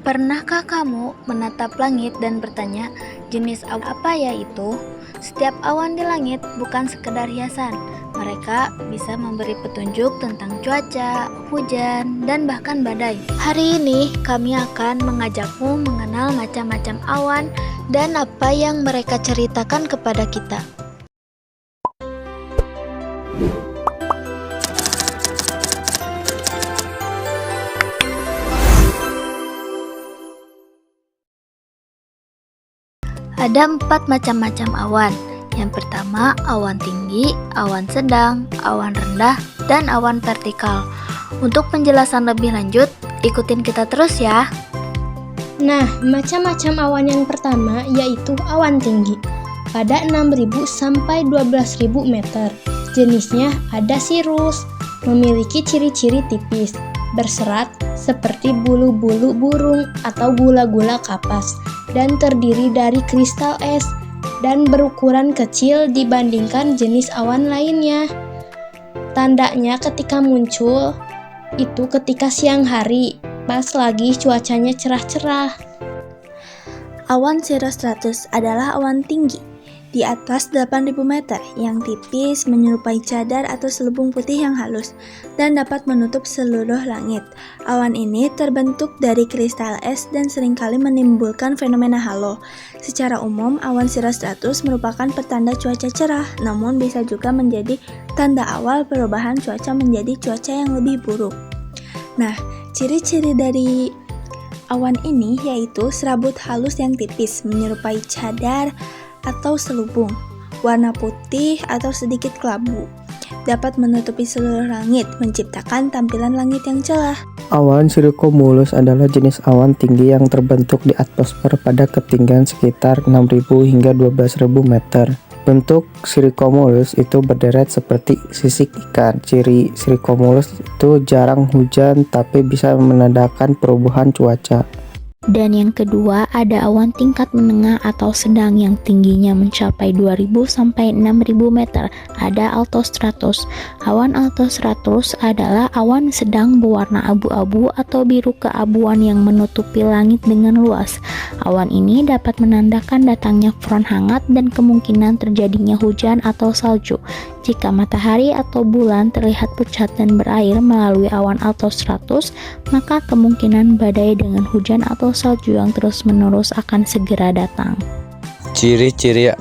Pernahkah kamu menatap langit dan bertanya, jenis awan apa ya itu? Setiap awan di langit bukan sekedar hiasan. Mereka bisa memberi petunjuk tentang cuaca, hujan, dan bahkan badai. Hari ini kami akan mengajakmu mengenal macam-macam awan dan apa yang mereka ceritakan kepada kita. Ada 4 macam-macam awan. Yang pertama, awan tinggi, awan sedang, awan rendah, dan awan vertikal. Untuk penjelasan lebih lanjut, ikutin kita terus ya. Nah, macam-macam awan yang pertama yaitu awan tinggi. Pada 6.000 sampai 12.000 meter. Jenisnya ada sirrus, memiliki ciri-ciri tipis, berserat seperti bulu-bulu burung atau gula-gula kapas, dan terdiri dari kristal es dan berukuran kecil dibandingkan jenis awan lainnya. Tandanya ketika muncul itu ketika siang hari, pas lagi cuacanya cerah-cerah. Awan cirrostratus adalah awan tinggi di atas 8.000 meter yang tipis menyerupai cadar atau selubung putih yang halus dan dapat menutup seluruh langit. Awan ini terbentuk dari kristal es dan seringkali menimbulkan fenomena halo. Secara umum, awan cirrostratus merupakan pertanda cuaca cerah, namun bisa juga menjadi tanda awal perubahan cuaca menjadi cuaca yang lebih buruk. Nah, ciri-ciri dari awan ini yaitu serabut halus yang tipis menyerupai cadar atau selubung, warna putih atau sedikit kelabu, dapat menutupi seluruh langit, menciptakan tampilan langit yang cerah. Awan cirrocumulus adalah jenis awan tinggi yang terbentuk di atmosfer pada ketinggian sekitar 6.000 hingga 12.000 meter. Bentuk cirrocumulus itu berderet seperti sisik ikan. Ciri cirrocumulus itu jarang hujan tapi bisa menandakan perubahan cuaca. Dan yang kedua, ada awan tingkat menengah atau sedang yang tingginya mencapai 2.000 sampai 6.000 meter. Ada altostratus. Awan altostratus adalah awan sedang berwarna abu-abu atau biru keabuan yang menutupi langit dengan luas. Awan ini dapat menandakan datangnya front hangat dan kemungkinan terjadinya hujan atau salju. Jika matahari atau bulan terlihat pucat dan berair melalui awan altostratus, maka kemungkinan badai dengan hujan atau salju yang terus-menerus akan segera datang. Ciri-ciri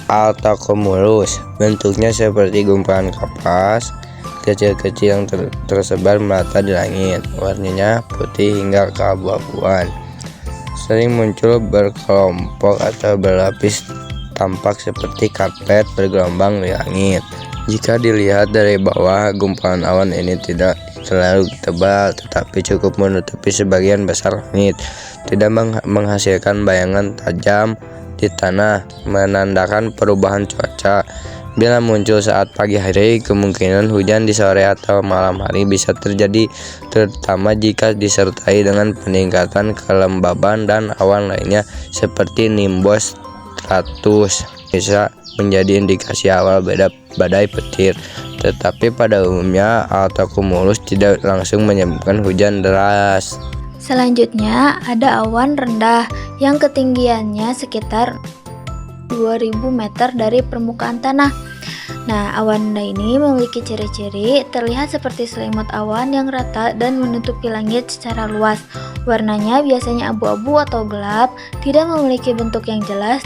altocumulus, bentuknya seperti gumpalan kapas kecil-kecil yang tersebar merata di langit. Warnanya putih hingga keabu-abuan. Sering muncul berkelompok atau berlapis, tampak seperti karpet bergelombang di langit. Jika dilihat dari bawah, gumpalan awan ini tidak terlalu tebal, tetapi cukup menutupi sebagian besar langit. Tidak menghasilkan bayangan tajam di tanah, menandakan perubahan cuaca. Bila muncul saat pagi hari, kemungkinan hujan di sore atau malam hari bisa terjadi, terutama jika disertai dengan peningkatan kelembaban dan awan lainnya seperti nimbus stratus. Bisa menjadi indikasi awal badai petir, tetapi pada umumnya altocumulus tidak langsung menyebabkan hujan deras. Selanjutnya, ada awan rendah yang ketinggiannya sekitar 2.000 meter dari permukaan tanah. Nah, awan rendah ini memiliki ciri-ciri terlihat seperti selimut awan yang rata dan menutupi langit secara luas. Warnanya biasanya abu-abu atau gelap, tidak memiliki bentuk yang jelas,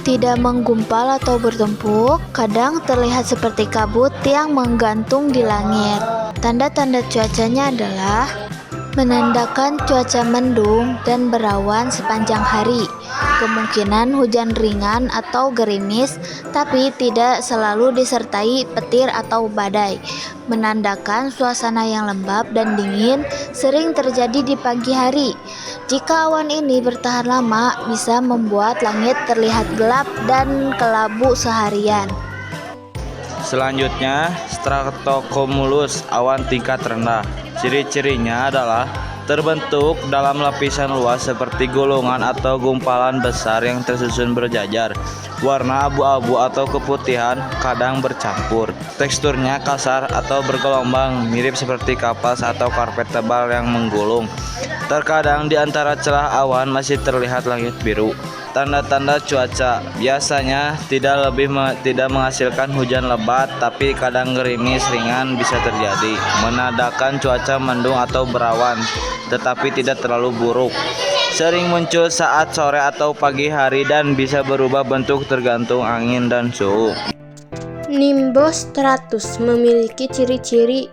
tidak menggumpal atau bertumpuk, kadang terlihat seperti kabut yang menggantung di langit. Tanda-tanda cuacanya adalah menandakan cuaca mendung dan berawan sepanjang hari. Kemungkinan hujan ringan atau gerimis, tapi tidak selalu disertai petir atau badai. Menandakan suasana yang lembab dan dingin, sering terjadi di pagi hari. Jika awan ini bertahan lama, bisa membuat langit terlihat gelap dan kelabu seharian. Selanjutnya, stratocumulus, awan tingkat rendah. Ciri-cirinya adalah terbentuk dalam lapisan luas seperti gulungan atau gumpalan besar yang tersusun berjajar. Warna abu-abu atau keputihan kadang bercampur. Teksturnya kasar atau bergelombang, mirip seperti kapas atau karpet tebal yang menggulung. Terkadang di antara celah awan masih terlihat langit biru. Tanda-tanda cuaca biasanya tidak menghasilkan hujan lebat, tapi kadang gerimis ringan bisa terjadi, menandakan cuaca mendung atau berawan, tetapi tidak terlalu buruk. Sering muncul saat sore atau pagi hari dan bisa berubah bentuk tergantung angin dan suhu. Nimbus stratus memiliki ciri-ciri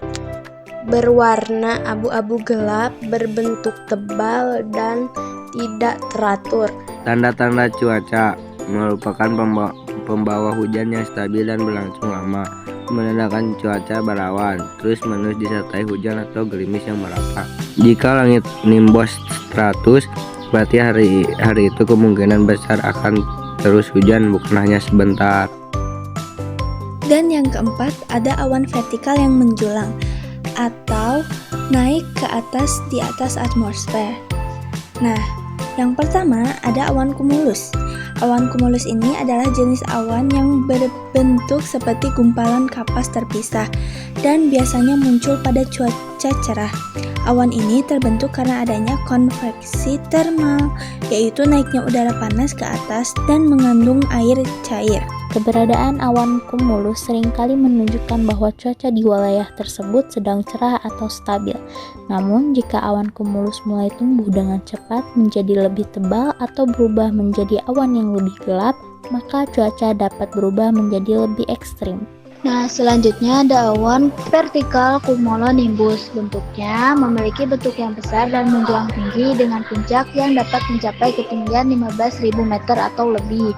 berwarna abu-abu gelap, berbentuk tebal, dan tidak teratur. Tanda-tanda cuaca merupakan pembawa hujan yang stabil dan berlangsung lama, menandakan cuaca berawan, terus-menerus disertai hujan atau gerimis yang merata. Jika langit nimbus stratus, berarti hari itu kemungkinan besar akan terus hujan, bukan hanya sebentar. Dan yang keempat, ada awan vertikal yang menjulang atau naik ke atas di atas atmosfer. Nah, yang pertama ada awan cumulus. Awan cumulus ini adalah jenis awan yang berbentuk seperti gumpalan kapas terpisah dan biasanya muncul pada cuaca cerah. Awan ini terbentuk karena adanya konveksi termal, yaitu naiknya udara panas ke atas dan mengandung air cair. Keberadaan awan cumulus seringkali menunjukkan bahwa cuaca di wilayah tersebut sedang cerah atau stabil. Namun, jika awan cumulus mulai tumbuh dengan cepat menjadi lebih tebal atau berubah menjadi awan yang lebih gelap, maka cuaca dapat berubah menjadi lebih ekstrim. Nah, selanjutnya ada awan vertikal cumulonimbus. Bentuknya memiliki bentuk yang besar dan menjulang tinggi dengan puncak yang dapat mencapai ketinggian 15.000 meter atau lebih.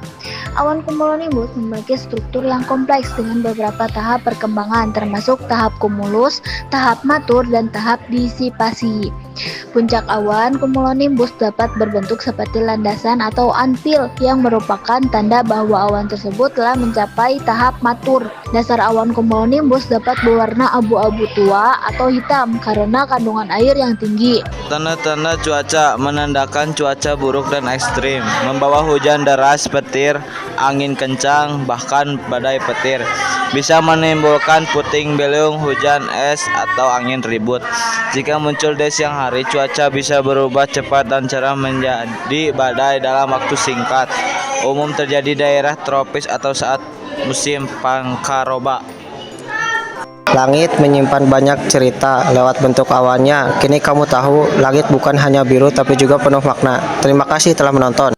Awan cumulonimbus memiliki struktur yang kompleks dengan beberapa tahap perkembangan, termasuk tahap cumulus, tahap matur, dan tahap disipasi. Puncak awan cumulonimbus dapat berbentuk seperti landasan atau anvil yang merupakan tanda bahwa awan tersebut telah mencapai tahap matur. Dasar awan cumulonimbus dapat berwarna abu-abu tua atau hitam karena kandungan air yang tinggi. Tanda-tanda cuaca menandakan cuaca buruk dan ekstrim, membawa hujan deras, petir, angin kencang, bahkan badai petir. Bisa menimbulkan puting beliung, hujan es, atau angin ribut. Jika muncul di siang hari, cuaca bisa berubah cepat dan cerah menjadi badai dalam waktu singkat. Umum terjadi di daerah tropis atau saat musim pangkaroba. Langit menyimpan banyak cerita lewat bentuk awannya. Kini kamu tahu, langit bukan hanya biru tapi juga penuh makna. Terima kasih telah menonton.